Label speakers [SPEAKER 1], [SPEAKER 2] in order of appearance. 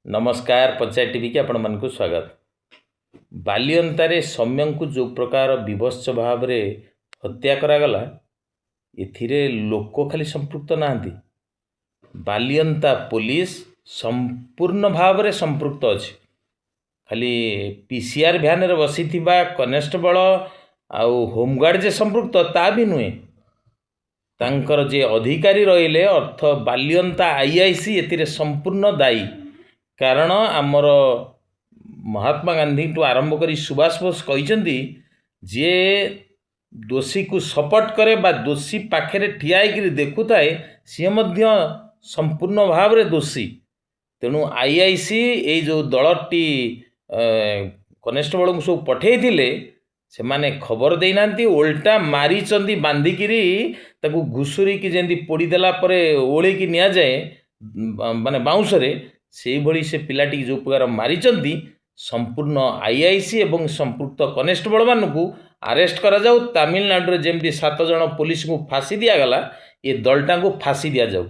[SPEAKER 1] नमस्कार पंचायत टीवी के आपण मानक स्वागत। बालियंतारे सौम्य को जो प्रकार विभत्स भाव रे हत्या करागला एथिरे लोक खाली संपृक्त नाहांती, बालियंता पुलिस संपूर्ण भाव रे संपृक्त अछि। खाली पीसीआर भ्यान रे बसी थिबा कनेस्टेबल आउ होमगार्ड जे संपृक्त ता भी नुहे, तांकर जे अधिकारी रहिले अर्थ बालियंता आईआईसी एथिरे संपूर्ण दायी। कारण आमर महात्मा गांधी टू आरंभ करी सुभाष बोस कहते जे दोषी को सपोर्ट करे बा दोषी पाखे ठिया होकर देखु थाए सी मध्य संपूर्ण भाव रे दोषी। तेणु आईआईसी ये जो दलटी कनेस्टेबल को सब पठे से माने खबर देना ओल्टा मारी बांधिकी ताकू घुषुरी की जमी पोड़ीदेला ओढ़ की नि जाए माने बाउंस से भली से पिलाटी जो प्रकार मारी संपूर्ण आईआईसी एवं संपृक्त कनेस्टेबल मानू अरेस्ट करा जाऊ। तमिलनाडु रे जेमती 7 जन पुलिस को फांसी दिगला ये दलटा को फांसी दि जाऊ।